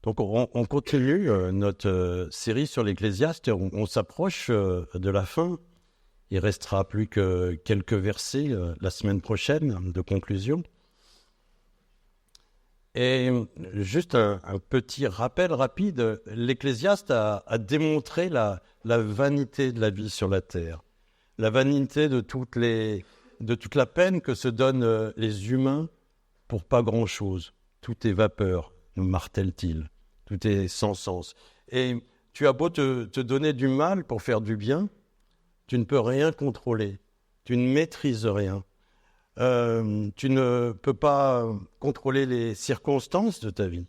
Donc on continue notre série sur l'Ecclésiaste. On s'approche de la fin. Il restera plus que quelques versets la semaine prochaine de conclusion. Et juste un petit rappel rapide, l'Ecclésiaste a démontré la vanité de la vie sur la terre, la vanité de toute la peine que se donnent les humains pour pas grand-chose. Tout est vapeur, nous martèle-t-il. Tout est sans sens. Et tu as beau te donner du mal pour faire du bien, tu ne peux rien contrôler. Tu ne maîtrises rien. Tu ne peux pas contrôler les circonstances de ta vie.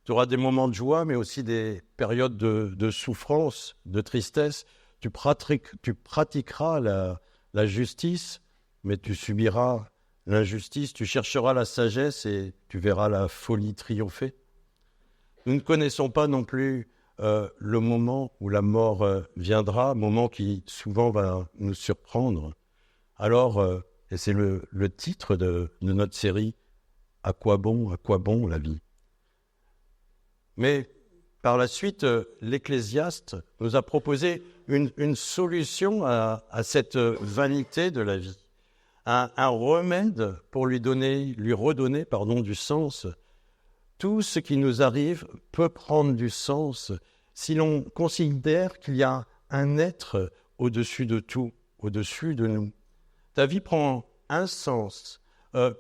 Tu auras des moments de joie, mais aussi des périodes de souffrance, de tristesse. Tu pratiqueras la justice, mais tu subiras l'injustice. Tu chercheras la sagesse et tu verras la folie triompher. Nous ne connaissons pas non plus le moment où la mort viendra, moment qui souvent va nous surprendre. Alors, et c'est le titre de notre série, à quoi bon la vie? Mais par la suite, l'Ecclésiaste nous a proposé une solution à cette vanité de la vie, un remède pour lui redonner du sens. Tout ce qui nous arrive peut prendre du sens si l'on considère qu'il y a un être au-dessus de tout, au-dessus de nous. Ta vie prend un sens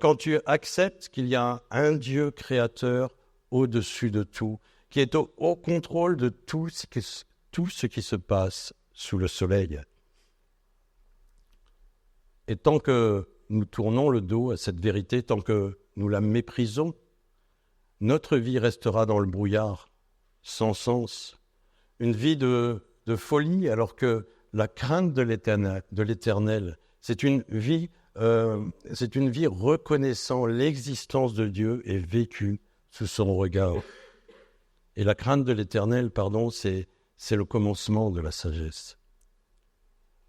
quand tu acceptes qu'il y a un Dieu créateur au-dessus de tout, qui est au contrôle de tout ce qui se passe sous le soleil. Et tant que nous tournons le dos à cette vérité, tant que nous la méprisons, notre vie restera dans le brouillard, sans sens. Une vie de folie, alors que la crainte de l'Éternel, c'est une vie reconnaissant l'existence de Dieu et vécue sous son regard. Et la crainte de l'Éternel, c'est le commencement de la sagesse.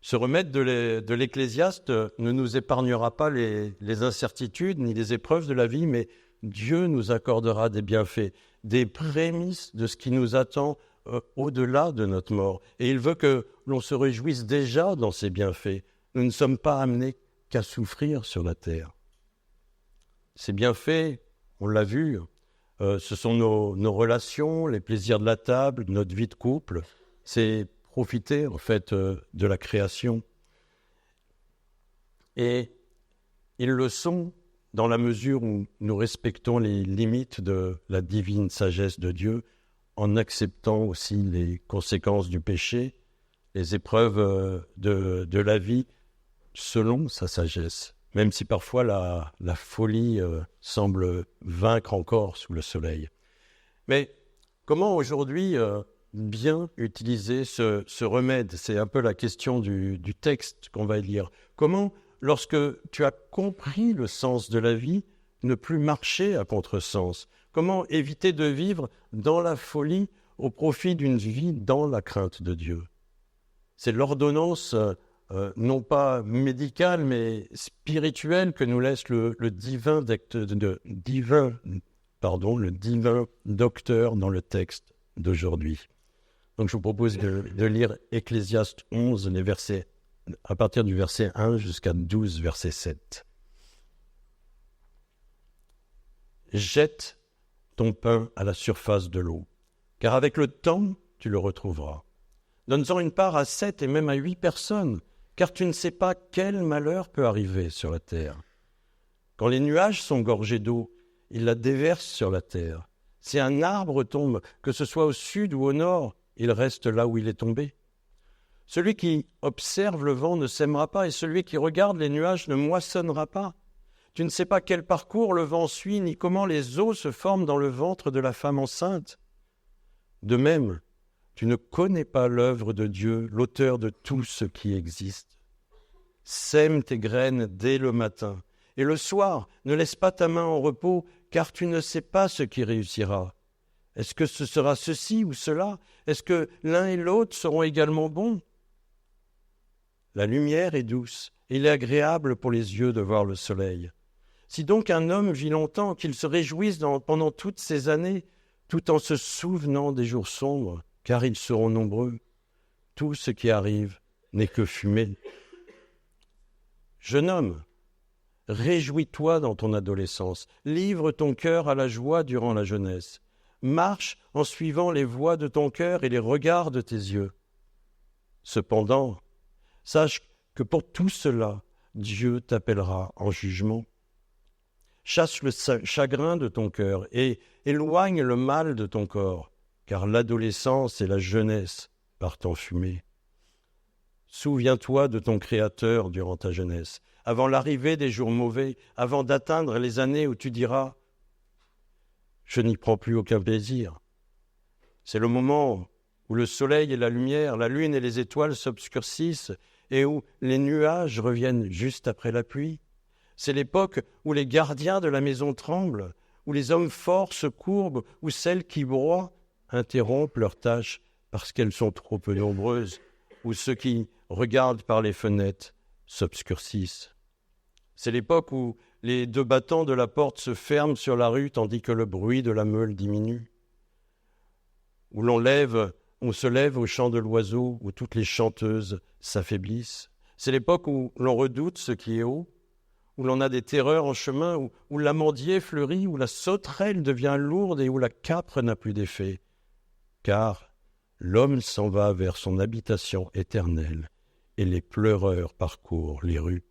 Ce remède de l'Ecclésiaste ne nous épargnera pas les incertitudes ni les épreuves de la vie, mais Dieu nous accordera des bienfaits, des prémices de ce qui nous attend au-delà de notre mort. Et il veut que l'on se réjouisse déjà dans ces bienfaits. Nous ne sommes pas amenés qu'à souffrir sur la terre. Ces bienfaits, on l'a vu, ce sont nos relations, les plaisirs de la table, notre vie de couple. C'est profiter en fait de la création. Et ils le sont dans la mesure où nous respectons les limites de la divine sagesse de Dieu, en acceptant aussi les conséquences du péché, les épreuves de la vie, selon sa sagesse, même si parfois la folie semble vaincre encore sous le soleil. Mais comment aujourd'hui bien utiliser ce remède? C'est un peu la question du texte qu'on va lire. Comment, lorsque tu as compris le sens de la vie, ne plus marcher à contresens? Comment éviter de vivre dans la folie au profit d'une vie dans la crainte de Dieu? C'est l'ordonnance non pas médicale, mais spirituelle que nous laisse le divin docteur dans le texte d'aujourd'hui. Donc je vous propose de lire Ecclésiaste 11, les versets, à partir du verset 1 jusqu'à 12, verset 7. Jette ton pain à la surface de l'eau, car avec le temps, tu le retrouveras. Donne-en une part à 7 et même à 8 personnes, car tu ne sais pas quel malheur peut arriver sur la terre. Quand les nuages sont gorgés d'eau, ils la déversent sur la terre. Si un arbre tombe, que ce soit au sud ou au nord, il reste là où il est tombé. Celui qui observe le vent ne sèmera pas, et celui qui regarde les nuages ne moissonnera pas. Tu ne sais pas quel parcours le vent suit, ni comment les eaux se forment dans le ventre de la femme enceinte. De même, tu ne connais pas l'œuvre de Dieu, l'auteur de tout ce qui existe. Sème tes graines dès le matin, et le soir, ne laisse pas ta main en repos, car tu ne sais pas ce qui réussira. Est-ce que ce sera ceci ou cela? Est-ce que l'un et l'autre seront également bons? La lumière est douce, et il est agréable pour les yeux de voir le soleil. Si donc un homme vit longtemps, qu'il se réjouisse pendant toutes ces années, tout en se souvenant des jours sombres, car ils seront nombreux. Tout ce qui arrive n'est que fumée. Jeune homme, réjouis-toi dans ton adolescence, livre ton cœur à la joie durant la jeunesse. Marche en suivant les voies de ton cœur et les regards de tes yeux. Cependant, sache que pour tout cela, Dieu t'appellera en jugement. Chasse le chagrin de ton cœur et éloigne le mal de ton corps, car l'adolescence et la jeunesse partent en fumée. Souviens-toi de ton Créateur durant ta jeunesse, avant l'arrivée des jours mauvais, avant d'atteindre les années où tu diras « Je n'y prends plus aucun plaisir ». C'est le moment où le soleil et la lumière, la lune et les étoiles s'obscurcissent et où les nuages reviennent juste après la pluie. C'est l'époque où les gardiens de la maison tremblent, où les hommes forts se courbent, où celles qui broient interrompent leurs tâches parce qu'elles sont trop peu nombreuses, où ceux qui regardent par les fenêtres s'obscurcissent. C'est l'époque où les 2 battants de la porte se ferment sur la rue tandis que le bruit de la meule diminue, où on se lève au chant de l'oiseau, où toutes les chanteuses s'affaiblissent. C'est l'époque où l'on redoute ce qui est haut, où l'on a des terreurs en chemin, où l'amandier fleurit, où la sauterelle devient lourde et où la capre n'a plus d'effet. Car l'homme s'en va vers son habitation éternelle et les pleureurs parcourent les rues.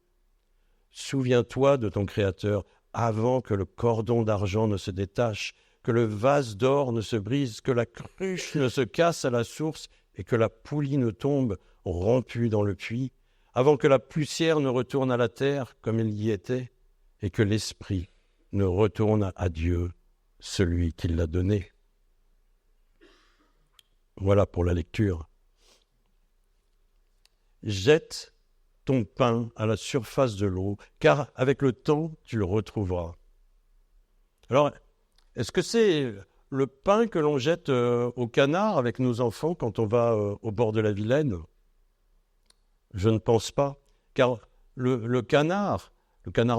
Souviens-toi de ton Créateur avant que le cordon d'argent ne se détache, que le vase d'or ne se brise, que la cruche ne se casse à la source et que la poulie ne tombe rompue dans le puits, avant que la poussière ne retourne à la terre comme il y était, et que l'esprit ne retourne à Dieu, celui qui l'a donné. Voilà pour la lecture. Jette ton pain à la surface de l'eau, car avec le temps, tu le retrouveras. Alors, est-ce que c'est le pain que l'on jette au canard avec nos enfants quand on va au bord de la Vilaine? Je ne pense pas, car le canard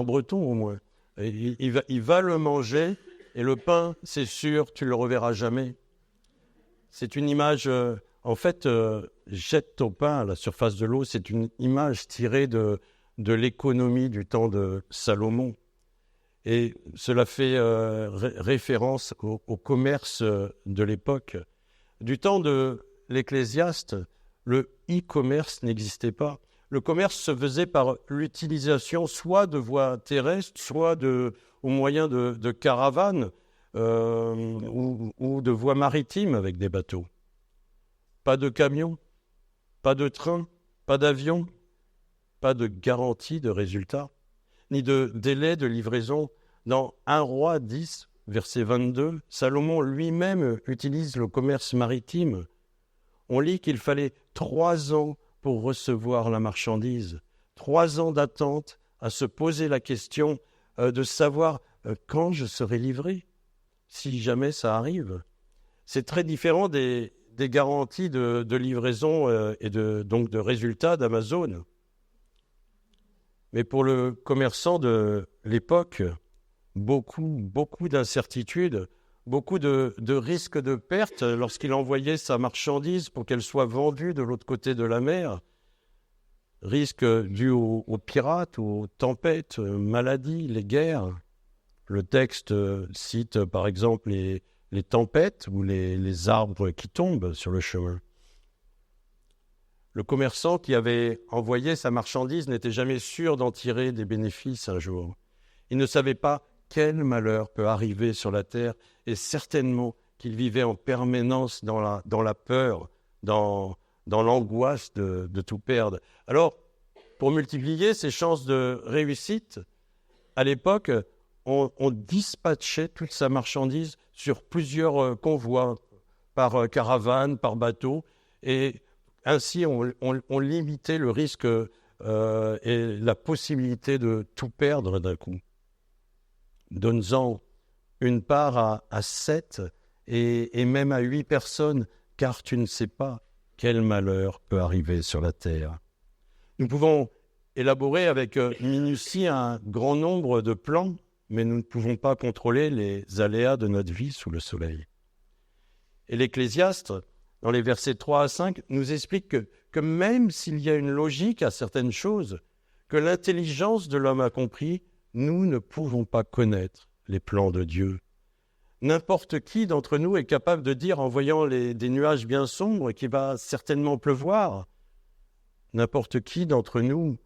breton au moins, il va le manger, et le pain, c'est sûr, tu ne le reverras jamais. C'est une image, jette ton pain à la surface de l'eau, c'est une image tirée de l'économie du temps de Salomon. Et cela fait référence au commerce de l'époque. Du temps de l'Ecclésiaste, le e-commerce n'existait pas. Le commerce se faisait par l'utilisation soit de voies terrestres, soit au moyen de caravanes ou de voies maritimes avec des bateaux. Pas de camions, pas de train, pas d'avion, pas de garantie de résultat, ni de délai de livraison. Dans 1 Roi 10, verset 22, Salomon lui-même utilise le commerce maritime. On lit qu'il fallait 3 ans pour recevoir la marchandise, 3 ans d'attente à se poser la question de savoir quand je serai livré, si jamais ça arrive. C'est très différent des garanties de livraison et donc de résultats d'Amazon. Mais pour le commerçant de l'époque, beaucoup d'incertitudes, beaucoup de risques de perte lorsqu'il envoyait sa marchandise pour qu'elle soit vendue de l'autre côté de la mer. Risques dus aux pirates, aux tempêtes, maladies, les guerres. Le texte cite par exemple les tempêtes ou les arbres qui tombent sur le chemin. Le commerçant qui avait envoyé sa marchandise n'était jamais sûr d'en tirer des bénéfices un jour. Il ne savait pas quel malheur peut arriver sur la terre et certainement qu'il vivait en permanence dans la peur, dans l'angoisse de tout perdre. Alors, pour multiplier ses chances de réussite, à l'époque, on dispatchait toute sa marchandise sur plusieurs convois, par caravane, par bateau, et ainsi on limitait le risque et la possibilité de tout perdre d'un coup. Donne-en une part à 7 et même à 8 personnes, car tu ne sais pas quel malheur peut arriver sur la terre. Nous pouvons élaborer avec minutie un grand nombre de plans, mais nous ne pouvons pas contrôler les aléas de notre vie sous le soleil. Et l'Ecclésiaste, dans les versets 3 à 5, nous explique que même s'il y a une logique à certaines choses, que l'intelligence de l'homme a compris, nous ne pouvons pas connaître les plans de Dieu. N'importe qui d'entre nous est capable de dire, en voyant des nuages bien sombres, qu'il va certainement pleuvoir. N'importe qui d'entre nous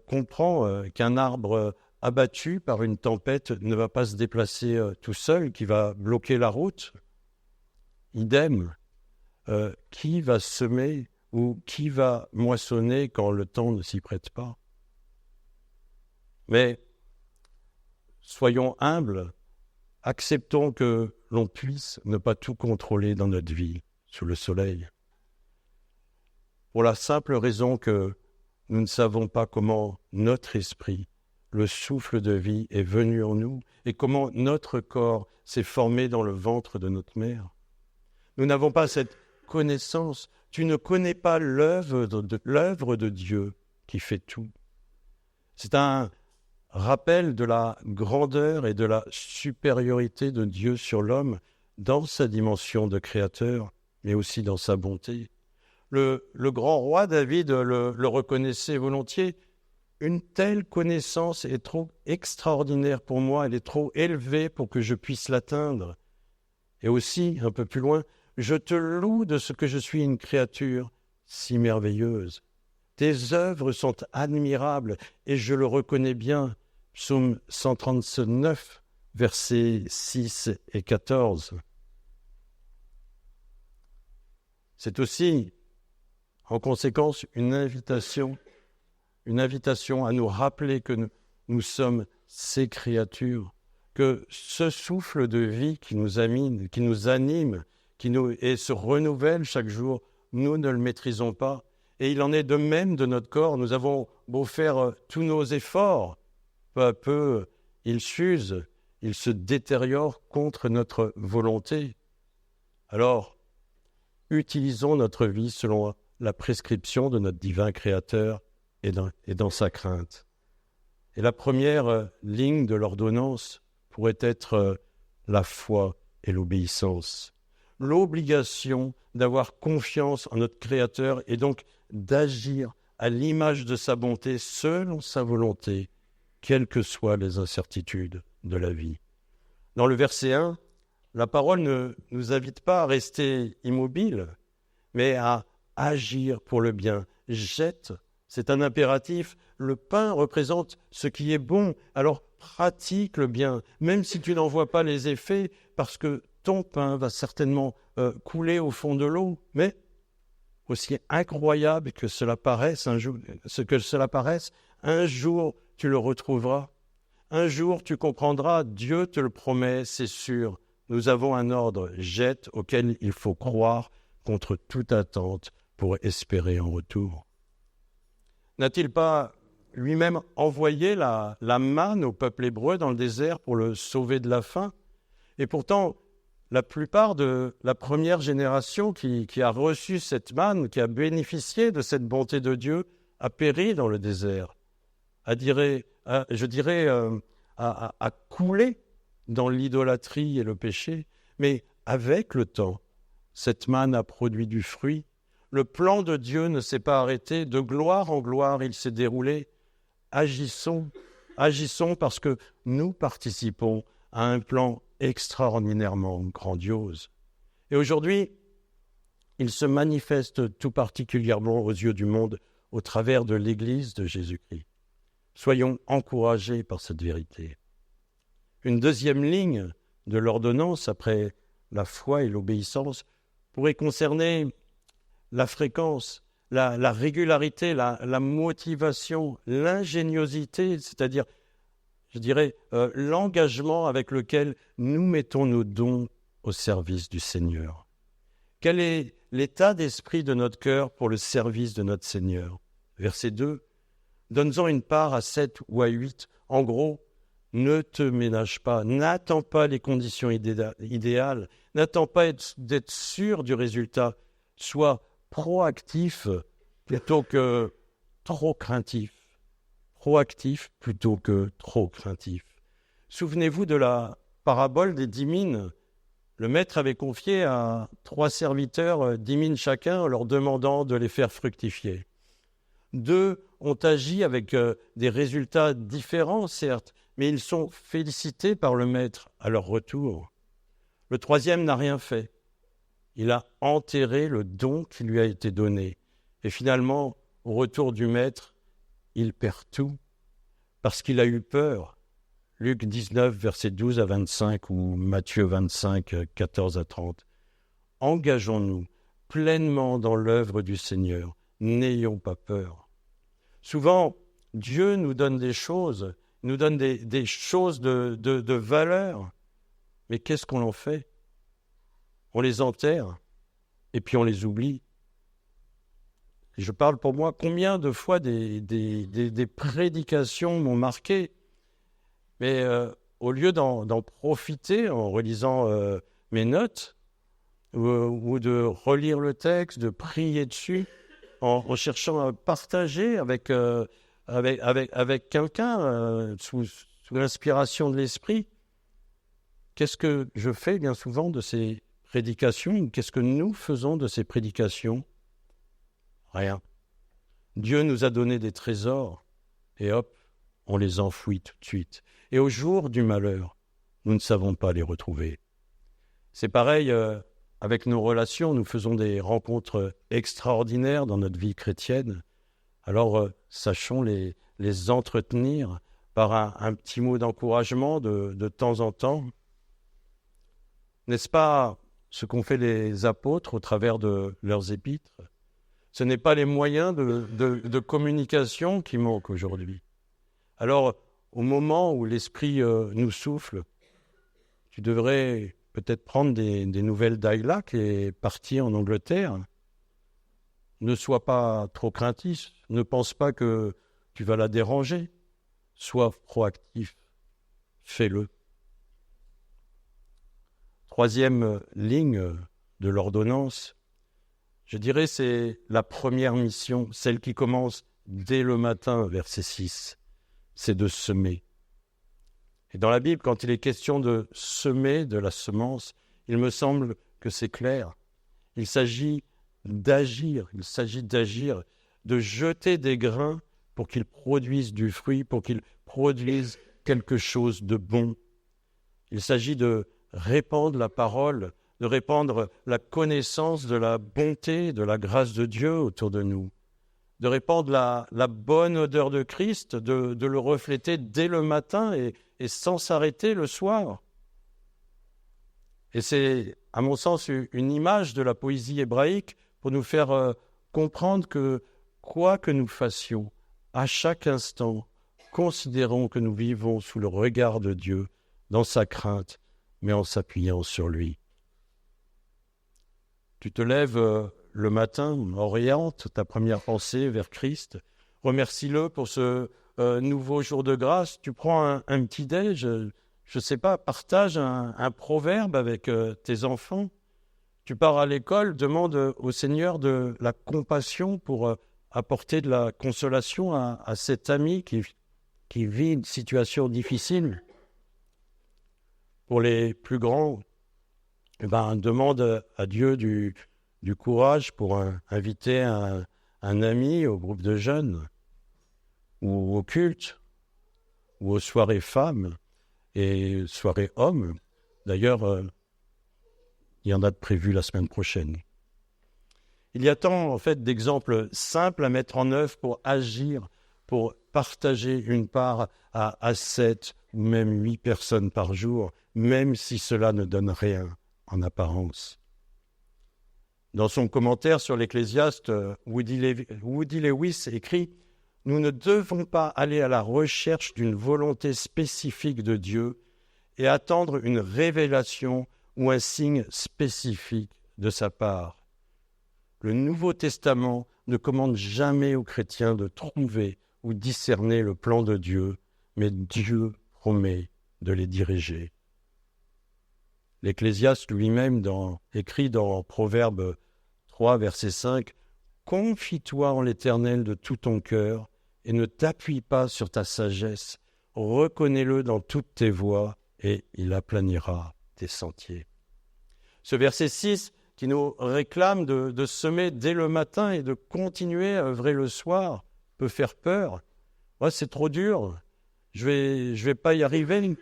comprend qu'un arbre abattu par une tempête ne va pas se déplacer tout seul, qui va bloquer la route. Idem, qui va semer ou qui va moissonner quand le temps ne s'y prête pas? Mais soyons humbles, acceptons que l'on puisse ne pas tout contrôler dans notre vie sous le soleil. Pour la simple raison que nous ne savons pas comment notre esprit, le souffle de vie, est venu en nous et comment notre corps s'est formé dans le ventre de notre mère. Nous n'avons pas cette connaissance. Tu ne connais pas l'œuvre de Dieu qui fait tout. C'est un rappel de la grandeur et de la supériorité de Dieu sur l'homme dans sa dimension de créateur, mais aussi dans sa bonté. Le grand roi David le reconnaissait volontiers. Une telle connaissance est trop extraordinaire pour moi, elle est trop élevée pour que je puisse l'atteindre. Et aussi, un peu plus loin, je te loue de ce que je suis une créature si merveilleuse. Tes œuvres sont admirables et je le reconnais bien. Psaume 139, versets 6 et 14. C'est aussi, en conséquence, une invitation à nous rappeler que nous sommes ces créatures, que ce souffle de vie qui nous anime, et se renouvelle chaque jour, nous ne le maîtrisons pas. Et il en est de même de notre corps. Nous avons beau faire tous nos efforts, peu à peu, il s'use, il se détériore contre notre volonté. Alors, utilisons notre vie selon la prescription de notre divin Créateur et dans sa crainte. Et la première ligne de l'ordonnance pourrait être la foi et l'obéissance. L'obligation d'avoir confiance en notre Créateur et donc d'agir à l'image de sa bonté selon sa volonté, quelles que soient les incertitudes de la vie. Dans le verset 1, la parole ne nous invite pas à rester immobiles, mais à agir pour le bien. Jette, c'est un impératif. Le pain représente ce qui est bon, alors pratique le bien, même si tu n'en vois pas les effets, parce que ton pain va certainement couler au fond de l'eau. Mais aussi incroyable que cela paraisse, un jour tu le retrouveras. Un jour tu comprendras, Dieu te le promet, c'est sûr. Nous avons un ordre, jette, auquel il faut croire contre toute attente pour espérer en retour. N'a-t-il pas lui-même envoyé la manne au peuple hébreu dans le désert pour le sauver de la faim? Et pourtant, la plupart de la première génération qui a reçu cette manne, qui a bénéficié de cette bonté de Dieu, a péri dans le désert, a coulé dans l'idolâtrie et le péché. Mais avec le temps, cette manne a produit du fruit. Le plan de Dieu ne s'est pas arrêté. De gloire en gloire, il s'est déroulé. Agissons parce que nous participons à un plan extraordinairement grandiose. Et aujourd'hui, il se manifeste tout particulièrement aux yeux du monde au travers de l'Église de Jésus-Christ. Soyons encouragés par cette vérité. Une deuxième ligne de l'ordonnance, après la foi et l'obéissance, pourrait concerner la fréquence, la régularité, la motivation, l'ingéniosité, c'est-à-dire, je dirais, l'engagement avec lequel nous mettons nos dons au service du Seigneur. Quel est l'état d'esprit de notre cœur pour le service de notre Seigneur? Verset 2, donne-en une part à 7 ou à 8. En gros, ne te ménage pas, n'attends pas les conditions idéales, n'attends pas d'être sûr du résultat. Sois proactif plutôt que trop craintif. Proactif plutôt que trop craintif. Souvenez-vous de la parabole des 10 mines. Le maître avait confié à 3 serviteurs 10 000 chacun en leur demandant de les faire fructifier. 2 ont agi avec des résultats différents, certes, mais ils sont félicités par le maître à leur retour. Le 3e n'a rien fait. Il a enterré le don qui lui a été donné. Et finalement, au retour du maître, il perd tout parce qu'il a eu peur. Luc 19, versets 12 à 25 ou Matthieu 25, 14 à 30. Engageons-nous pleinement dans l'œuvre du Seigneur. N'ayons pas peur. Souvent, Dieu nous donne des choses, nous donne des choses de valeur. Mais qu'est-ce qu'on en fait? On les enterre et puis on les oublie. Et je parle pour moi, combien de fois des prédications m'ont marqué, mais au lieu d'en profiter en relisant mes notes ou de relire le texte, de prier dessus, en cherchant à partager avec quelqu'un sous l'inspiration de l'Esprit, qu'est-ce que je fais bien souvent de ces prédications? Qu'est-ce que nous faisons de ces prédications? Rien. Dieu nous a donné des trésors et hop, on les enfouit tout de suite. Et au jour du malheur, nous ne savons pas les retrouver. C'est pareil avec nos relations, nous faisons des rencontres extraordinaires dans notre vie chrétienne. Alors sachons les entretenir par un petit mot d'encouragement de temps en temps. N'est-ce pas ce qu'ont fait les apôtres au travers de leurs épîtres? Ce n'est pas les moyens de communication qui manquent aujourd'hui. Alors, au moment où l'Esprit nous souffle, tu devrais peut-être prendre des nouvelles d'Aïla qui est partie en Angleterre. Ne sois pas trop craintif, ne pense pas que tu vas la déranger. Sois proactif, fais-le. 3e ligne de l'ordonnance, je dirais c'est la première mission, celle qui commence dès le matin, verset 6, c'est de semer. Et dans la Bible, quand il est question de semer de la semence, il me semble que c'est clair. Il s'agit d'agir, de jeter des grains pour qu'ils produisent du fruit, pour qu'ils produisent quelque chose de bon. Il s'agit de répandre la parole, de répandre la connaissance de la bonté, de la grâce de Dieu autour de nous, de répandre la bonne odeur de Christ, de le refléter dès le matin et sans s'arrêter le soir. Et c'est, à mon sens, une image de la poésie hébraïque pour nous faire comprendre que, quoi que nous fassions, à chaque instant, considérons que nous vivons sous le regard de Dieu, dans sa crainte, mais en s'appuyant sur lui. Tu te lèves le matin, oriente ta première pensée vers Christ, remercie-le pour ce nouveau jour de grâce, tu prends un petit déj, je ne sais pas, partage un proverbe avec tes enfants, tu pars à l'école, demande au Seigneur de la compassion pour apporter de la consolation à cet ami qui vit une situation difficile. Pour les plus grands, demande à Dieu du courage pour inviter un ami au groupe de jeunes, ou au culte, ou aux soirées femmes et soirées hommes. D'ailleurs, il y en a de prévus la semaine prochaine. Il y a tant, en fait, d'exemples simples à mettre en œuvre pour agir, pour partager une part à 7 ou même 8 personnes par jour, même si cela ne donne rien en apparence. Dans son commentaire sur l'Ecclésiaste, Woody Lewis écrit « Nous ne devons pas aller à la recherche d'une volonté spécifique de Dieu et attendre une révélation ou un signe spécifique de sa part. Le Nouveau Testament ne commande jamais aux chrétiens de trouver ou discerner le plan de Dieu, mais Dieu promet de les diriger. » L'Ecclésiaste lui-même écrit dans Proverbe 3, verset 5, « Confie-toi en l'Éternel de tout ton cœur et ne t'appuie pas sur ta sagesse. Reconnais-le dans toutes tes voies et il aplanira tes sentiers. » Ce verset 6 qui nous réclame de semer dès le matin et de continuer à œuvrer le soir peut faire peur. Ouais, c'est trop dur, je vais pas y arriver.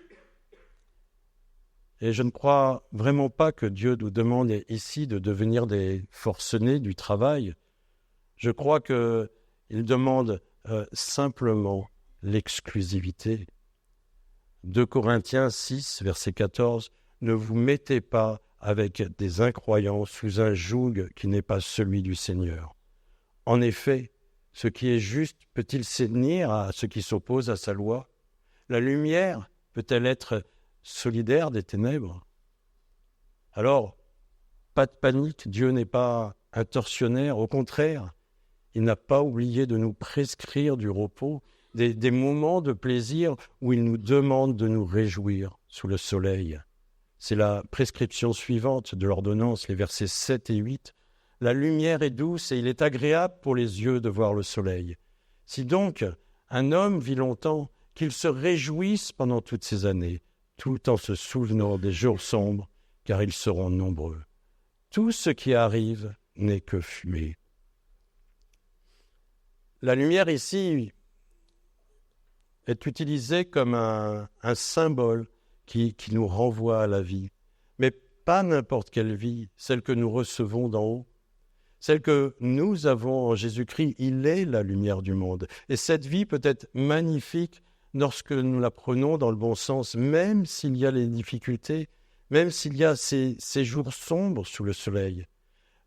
Et je ne crois vraiment pas que Dieu nous demande ici de devenir des forcenés du travail. Je crois qu'il demande simplement l'exclusivité. 2 Corinthiens 6, verset 14, « Ne vous mettez pas avec des incroyants sous un joug qui n'est pas celui du Seigneur. En effet, ce qui est juste peut-il sévir à ce qui s'oppose à sa loi? La lumière peut-elle être solidaire des ténèbres? » Alors, pas de panique, Dieu n'est pas un tortionnaire, au contraire, il n'a pas oublié de nous prescrire du repos, des moments de plaisir où il nous demande de nous réjouir sous le soleil. C'est la prescription suivante de l'ordonnance, les versets 7 et 8. « La lumière est douce et il est agréable pour les yeux de voir le soleil. Si donc un homme vit longtemps, qu'il se réjouisse pendant toutes ces années, tout en se souvenant des jours sombres, car ils seront nombreux. Tout ce qui arrive n'est que fumée. » La lumière ici est utilisée comme un symbole qui nous renvoie à la vie. Mais pas n'importe quelle vie, celle que nous recevons d'en haut. Celle que nous avons en Jésus-Christ, il est la lumière du monde. Et cette vie peut être magnifique lorsque nous la prenons dans le bon sens, même s'il y a les difficultés, même s'il y a ces jours sombres sous le soleil.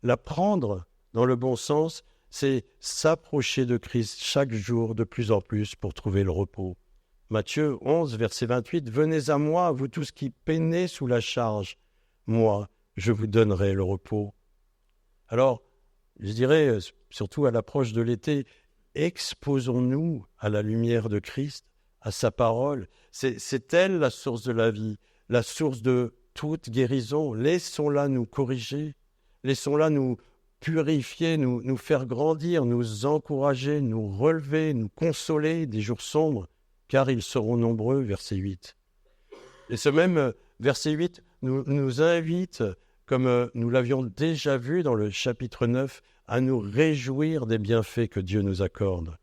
La prendre dans le bon sens, c'est s'approcher de Christ chaque jour de plus en plus pour trouver le repos. Matthieu 11, verset 28, « Venez à moi, vous tous qui peinez sous la charge. Moi, je vous donnerai le repos. » Alors, je dirais, surtout à l'approche de l'été, exposons-nous à la lumière de Christ, à sa parole. C'est elle la source de la vie, la source de toute guérison. Laissons-la nous corriger, laissons-la nous purifier, nous faire grandir, nous encourager, nous relever, nous consoler des jours sombres, car ils seront nombreux, verset 8. Et ce même verset 8 nous invite, comme nous l'avions déjà vu dans le chapitre 9, à nous réjouir des bienfaits que Dieu nous accorde.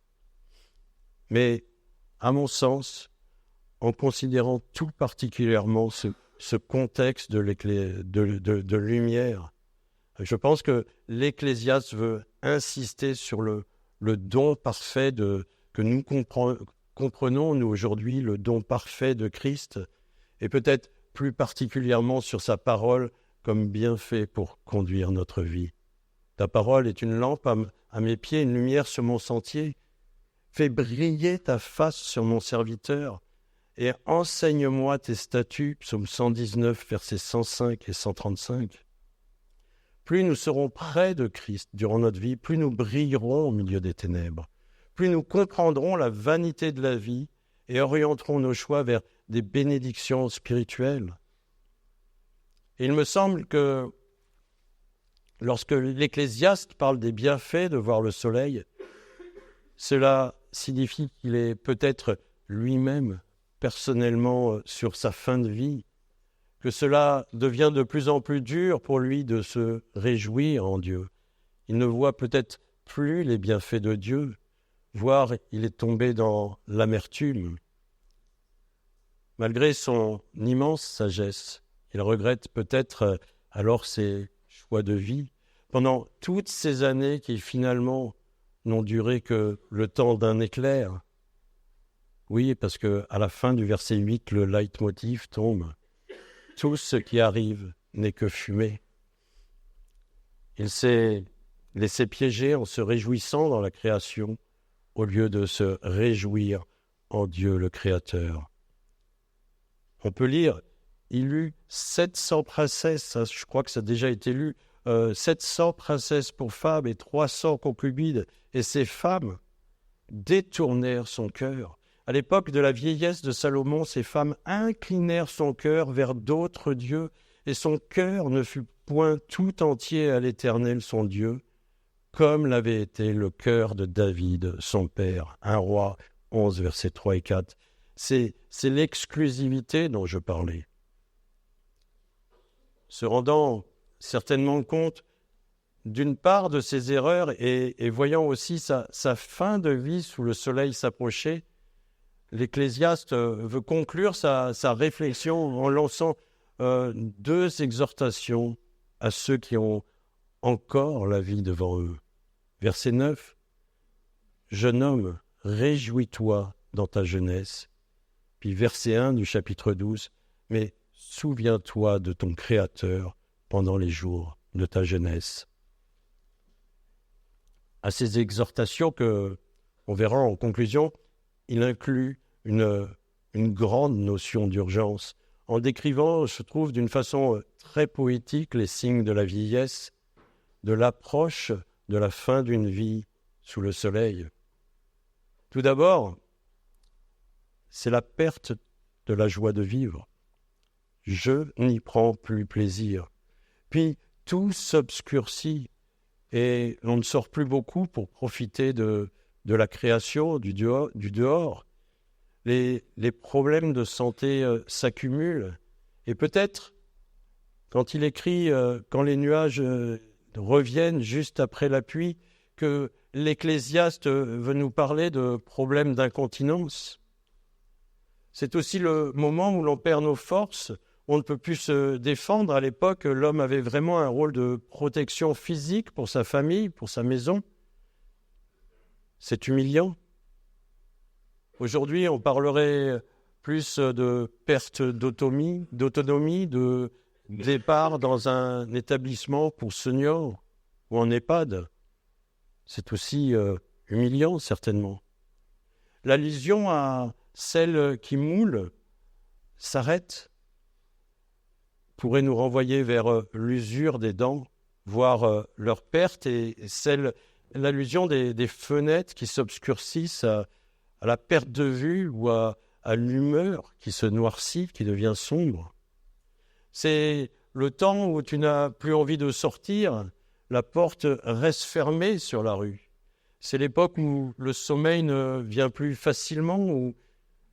Mais, à mon sens, en considérant tout particulièrement ce contexte de lumière, je pense que l'Ecclésiaste veut insister sur le don parfait que nous comprenons, nous, aujourd'hui, le don parfait de Christ, et peut-être plus particulièrement sur sa parole comme bienfait pour conduire notre vie. Ta parole est une lampe à mes pieds, une lumière sur mon sentier. Fais briller ta face sur mon serviteur et enseigne-moi tes statuts, psaume 119, versets 105 et 135. Plus nous serons près de Christ durant notre vie, plus nous brillerons au milieu des ténèbres, plus nous comprendrons la vanité de la vie et orienterons nos choix vers des bénédictions spirituelles. Et il me semble que lorsque l'Ecclésiaste parle des bienfaits de voir le soleil, cela signifie qu'il est peut-être lui-même personnellement sur sa fin de vie, que cela devient de plus en plus dur pour lui de se réjouir en Dieu. Il ne voit peut-être plus les bienfaits de Dieu, voire il est tombé dans l'amertume. Malgré son immense sagesse, il regrette peut-être alors ses choix de vie, pendant toutes ces années qui finalement n'ont duré que le temps d'un éclair. Oui, parce qu'à la fin du verset 8, le leitmotiv tombe. Tout ce qui arrive n'est que fumée. Il s'est laissé piéger en se réjouissant dans la création, au lieu de se réjouir en Dieu le Créateur. On peut lire, il eut 700 princesses, je crois que ça a déjà été lu, 700 princesses pour femmes et 300 concubines, et ces femmes détournèrent son cœur. À l'époque de la vieillesse de Salomon, ces femmes inclinèrent son cœur vers d'autres dieux, et son cœur ne fut point tout entier à l'Éternel son Dieu, comme l'avait été le cœur de David, son père. 1 Roi 11, versets 3 et 4. C'est l'exclusivité dont je parlais. Se rendant certainement compte d'une part de ses erreurs et voyant aussi sa fin de vie sous le soleil s'approcher, l'Ecclésiaste veut conclure sa réflexion en lançant deux exhortations à ceux qui ont encore la vie devant eux. Verset 9. « Jeune homme, réjouis-toi dans ta jeunesse. » Puis verset 1 du chapitre 12. « Mais souviens-toi de ton Créateur pendant les jours de ta jeunesse. » À ces exhortations que on verra en conclusion, il inclut une grande notion d'urgence, en décrivant, je trouve, d'une façon très poétique les signes de la vieillesse, de l'approche de la fin d'une vie sous le soleil. Tout d'abord, c'est la perte de la joie de vivre. Je n'y prends plus plaisir. Puis tout s'obscurcit et l'on ne sort plus beaucoup pour profiter de la création, du dehors. Les problèmes de santé s'accumulent. Et peut-être, quand il écrit « quand les nuages reviennent juste après la pluie », que l'Ecclésiaste veut nous parler de problèmes d'incontinence. C'est aussi le moment où l'on perd nos forces. On ne peut plus se défendre. À l'époque, l'homme avait vraiment un rôle de protection physique pour sa famille, pour sa maison. C'est humiliant. Aujourd'hui, on parlerait plus de perte d'autonomie, de départ dans un établissement pour seniors ou en EHPAD. C'est aussi humiliant, certainement. L'allusion à celle qui moule s'arrête, pourrait nous renvoyer vers l'usure des dents, voire leur perte, et l'allusion des fenêtres qui s'obscurcissent à la perte de vue ou à l'humeur qui se noircit, qui devient sombre. C'est le temps où tu n'as plus envie de sortir, la porte reste fermée sur la rue. C'est l'époque où le sommeil ne vient plus facilement, où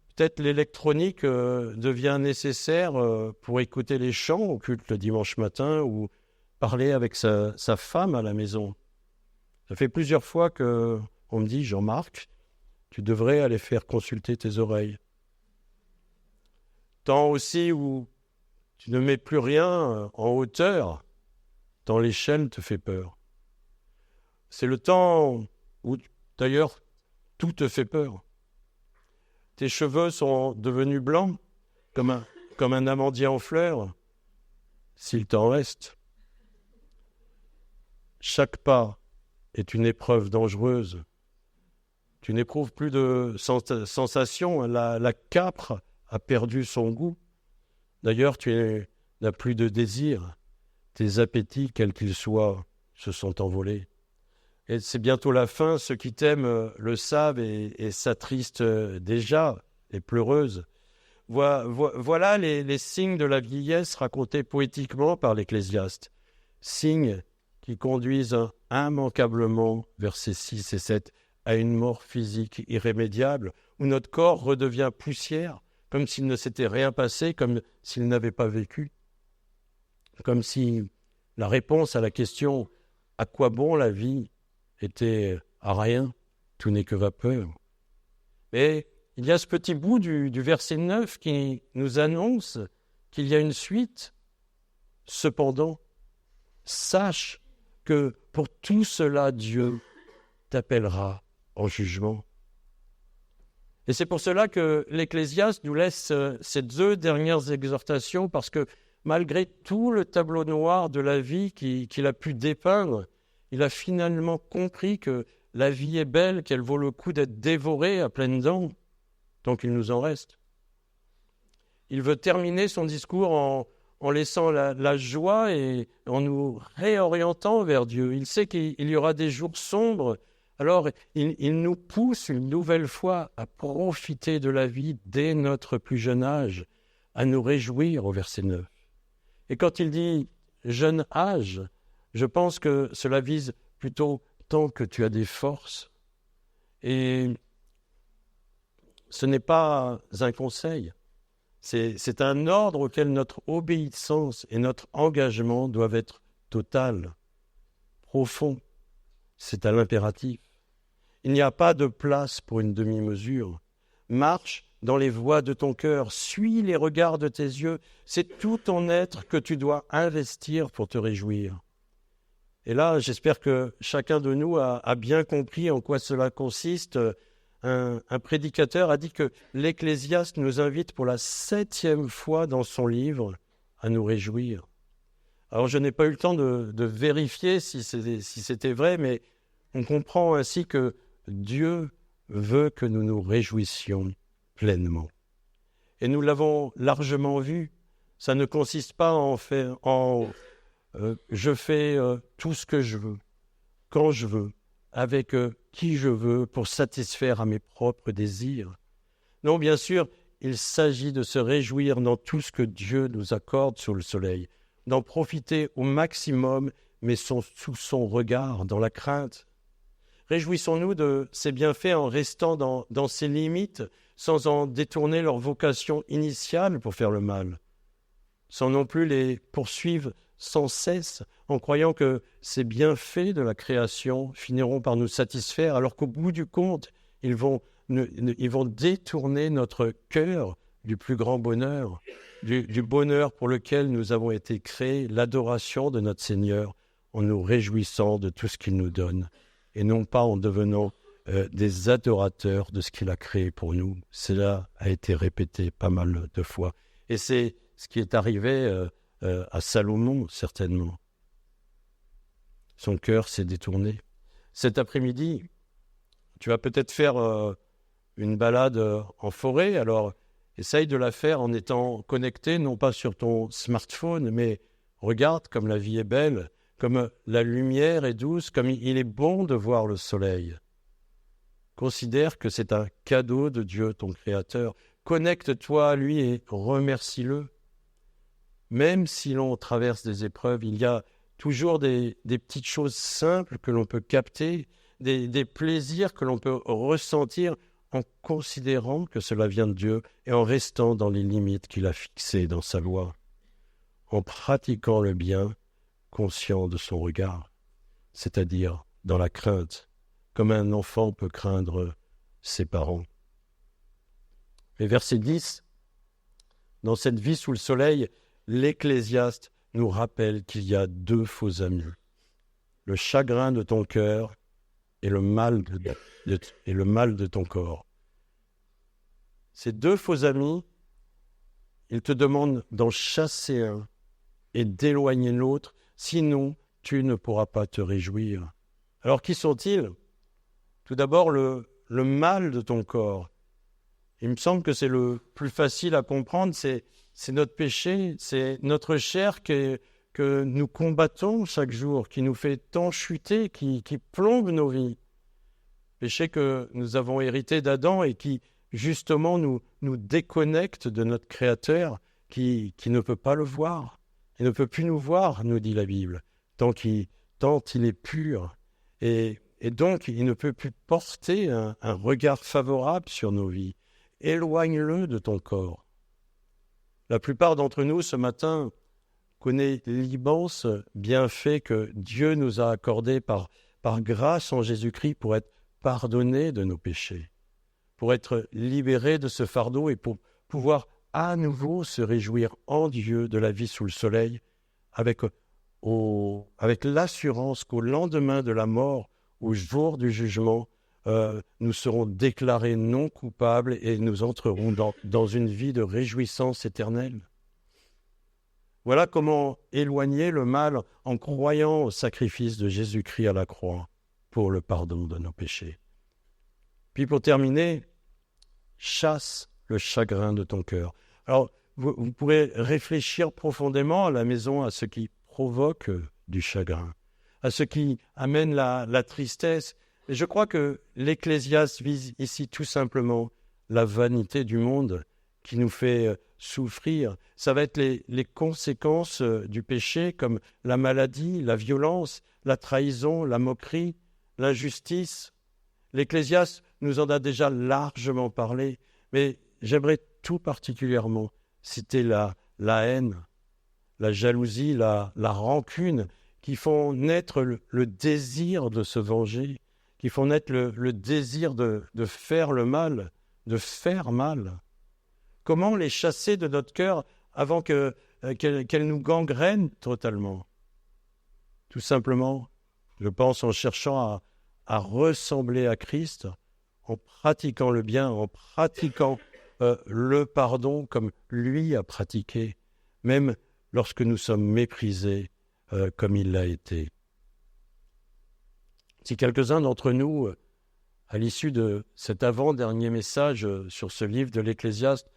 peut-être l'électronique devient nécessaire pour écouter les chants au culte le dimanche matin ou parler avec sa femme à la maison. Ça fait plusieurs fois qu'on me dit « Jean-Marc, tu devrais aller faire consulter tes oreilles. » Temps aussi où tu ne mets plus rien en hauteur, tant l'échelle te fait peur. C'est le temps où, d'ailleurs, tout te fait peur. Tes cheveux sont devenus blancs, comme un amandier en fleurs, s'il t'en reste. Chaque pas est une épreuve dangereuse. Tu n'éprouves plus de sensation, la capre a perdu son goût. D'ailleurs, tu n'as plus de désir. Tes appétits, quels qu'ils soient, se sont envolés. Et c'est bientôt la fin, ceux qui t'aiment le savent et s'attristent déjà, et pleureuses. Voilà les signes de la vieillesse racontés poétiquement par l'Ecclésiaste. Signes qui conduisent immanquablement, versets 6 et 7, à une mort physique irrémédiable, où notre corps redevient poussière, comme s'il ne s'était rien passé, comme s'il n'avait pas vécu. Comme si la réponse à la question « à quoi bon la vie ?» était à rien, tout n'est que vapeur. Mais il y a ce petit bout du verset 9 qui nous annonce qu'il y a une suite. Cependant, sache que pour tout cela, Dieu t'appellera en jugement. Et c'est pour cela que l'Ecclésiaste nous laisse ces deux dernières exhortations, parce que malgré tout le tableau noir de la vie qu'il a pu dépeindre, il a finalement compris que la vie est belle, qu'elle vaut le coup d'être dévorée à pleines dents, tant qu'il nous en reste. Il veut terminer son discours en laissant la joie et en nous réorientant vers Dieu. Il sait qu'il y aura des jours sombres, alors il nous pousse une nouvelle fois à profiter de la vie dès notre plus jeune âge, à nous réjouir au verset 9. Et quand il dit « jeune âge », je pense que cela vise plutôt tant que tu as des forces. Et ce n'est pas un conseil, c'est un ordre auquel notre obéissance et notre engagement doivent être total, profond. C'est à l'impératif. Il n'y a pas de place pour une demi-mesure. Marche dans les voies de ton cœur, suis les regards de tes yeux. C'est tout ton être que tu dois investir pour te réjouir. Et là, j'espère que chacun de nous a bien compris en quoi cela consiste. Un prédicateur a dit que l'Ecclésiaste nous invite pour la 7e fois dans son livre à nous réjouir. Alors, je n'ai pas eu le temps de vérifier si c'était vrai, mais on comprend ainsi que Dieu veut que nous nous réjouissions pleinement. Et nous l'avons largement vu. Ça ne consiste pas je fais tout ce que je veux, quand je veux, avec qui je veux, pour satisfaire à mes propres désirs. Non, bien sûr, il s'agit de se réjouir dans tout ce que Dieu nous accorde sous le soleil, d'en profiter au maximum, mais sous son regard, dans la crainte. Réjouissons-nous de ces bienfaits en restant dans ses limites, sans en détourner leur vocation initiale pour faire le mal, sans non plus les poursuivre sans cesse, en croyant que ces bienfaits de la création finiront par nous satisfaire, alors qu'au bout du compte, ils vont détourner notre cœur du plus grand bonheur, du bonheur pour lequel nous avons été créés, l'adoration de notre Seigneur, en nous réjouissant de tout ce qu'il nous donne, et non pas en devenant des adorateurs de ce qu'il a créé pour nous. Cela a été répété pas mal de fois. Et c'est ce qui est arrivé à Salomon, certainement. Son cœur s'est détourné. Cet après-midi, tu vas peut-être faire une balade en forêt, alors essaye de la faire en étant connecté, non pas sur ton smartphone, mais regarde comme la vie est belle, comme la lumière est douce, comme il est bon de voir le soleil. Considère que c'est un cadeau de Dieu, ton Créateur. Connecte-toi à lui et remercie-le. Même si l'on traverse des épreuves, il y a toujours des petites choses simples que l'on peut capter, des plaisirs que l'on peut ressentir en considérant que cela vient de Dieu et en restant dans les limites qu'il a fixées dans sa loi, en pratiquant le bien, conscient de son regard, c'est-à-dire dans la crainte, comme un enfant peut craindre ses parents. Et verset 10, dans cette vie sous le soleil, l'Ecclésiaste nous rappelle qu'il y a 2 faux amis, le chagrin de ton cœur et le mal de ton corps. Ces 2 faux amis, ils te demandent d'en chasser un et d'éloigner l'autre, sinon tu ne pourras pas te réjouir. Alors qui sont-ils ? Tout d'abord, le mal de ton corps. Il me semble que c'est le plus facile à comprendre, c'est notre péché, c'est notre chair que nous combattons chaque jour, qui nous fait tant chuter, qui plombe nos vies. Péché que nous avons hérité d'Adam et qui, justement, nous déconnecte de notre Créateur, qui ne peut pas le voir. Il ne peut plus nous voir, nous dit la Bible, tant il est pur. Et donc, il ne peut plus porter un regard favorable sur nos vies. Éloigne-le de ton corps. La plupart d'entre nous, ce matin, connaît l'immense bienfait que Dieu nous a accordé par grâce en Jésus-Christ pour être pardonnés de nos péchés, pour être libérés de ce fardeau et pour pouvoir à nouveau se réjouir en Dieu de la vie sous le soleil avec l'assurance qu'au lendemain de la mort, au jour du jugement, nous serons déclarés non coupables et nous entrerons dans une vie de réjouissance éternelle. Voilà comment éloigner le mal en croyant au sacrifice de Jésus-Christ à la croix pour le pardon de nos péchés. Puis pour terminer, chasse le chagrin de ton cœur. Alors, vous pourrez réfléchir profondément à la maison à ce qui provoque du chagrin, à ce qui amène la tristesse. Et je crois que l'Ecclésiaste vise ici tout simplement la vanité du monde qui nous fait souffrir. Ça va être les conséquences du péché comme la maladie, la violence, la trahison, la moquerie, l'injustice. L'Ecclésiaste nous en a déjà largement parlé, mais j'aimerais tout particulièrement citer la haine, la jalousie, la rancune qui font naître le désir de se venger, qui font naître le désir de faire le mal, de faire mal. Comment les chasser de notre cœur avant qu'elles nous gangrènent totalement? Tout simplement, je pense, en cherchant à ressembler à Christ, en pratiquant le bien, en pratiquant le pardon comme lui a pratiqué, même lorsque nous sommes méprisés comme il l'a été. Si quelques-uns d'entre nous, à l'issue de cet avant-dernier message sur ce livre de l'Ecclésiaste,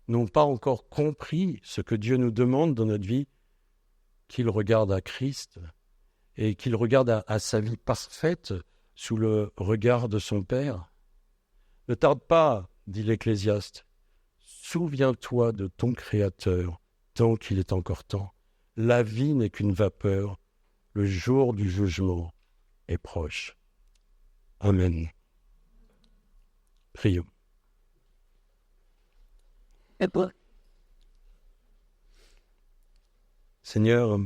n'ont pas encore compris ce que Dieu nous demande dans notre vie, qu'ils regardent à Christ et qu'ils regardent à sa vie parfaite sous le regard de son Père. Ne tarde pas, dit l'Ecclésiaste, souviens-toi de ton Créateur tant qu'il est encore temps. La vie n'est qu'une vapeur, le jour du jugement est proche. Amen. Prions. Seigneur,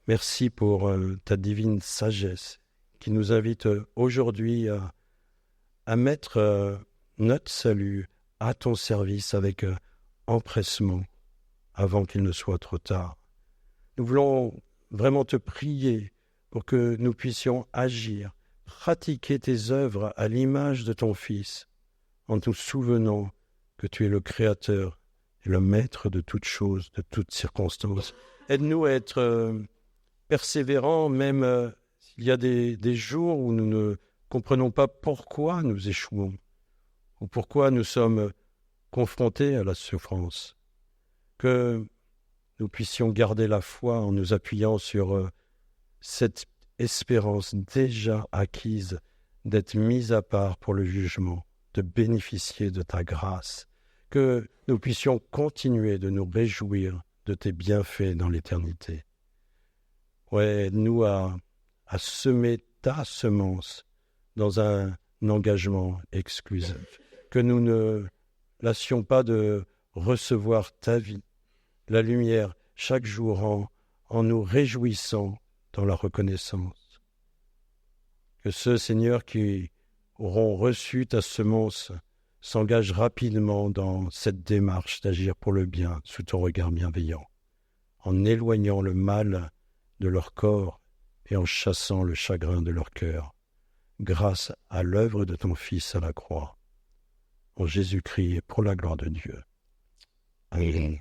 merci pour ta divine sagesse qui nous invite aujourd'hui à mettre notre salut à ton service avec empressement avant qu'il ne soit trop tard. Nous voulons vraiment te prier pour que nous puissions agir, pratiquer tes œuvres à l'image de ton Fils, en nous souvenant que tu es le Créateur et le Maître de toutes choses, de toutes circonstances. Aide-nous à être persévérants, même s'il y a des jours où nous ne comprenons pas pourquoi nous échouons, ou pourquoi nous sommes confrontés à la souffrance. Que nous puissions garder la foi en nous appuyant sur cette espérance déjà acquise d'être mise à part pour le jugement, de bénéficier de ta grâce, que nous puissions continuer de nous réjouir de tes bienfaits dans l'éternité. Ouais, aide-nous à semer ta semence dans un engagement exclusif, que nous ne lassions pas de recevoir ta vie, la lumière chaque jour en nous réjouissant dans la reconnaissance. Que ceux, Seigneur, qui auront reçu ta semence s'engagent rapidement dans cette démarche d'agir pour le bien sous ton regard bienveillant, en éloignant le mal de leur corps et en chassant le chagrin de leur cœur, grâce à l'œuvre de ton Fils à la croix. En Jésus-Christ et pour la gloire de Dieu. Amen.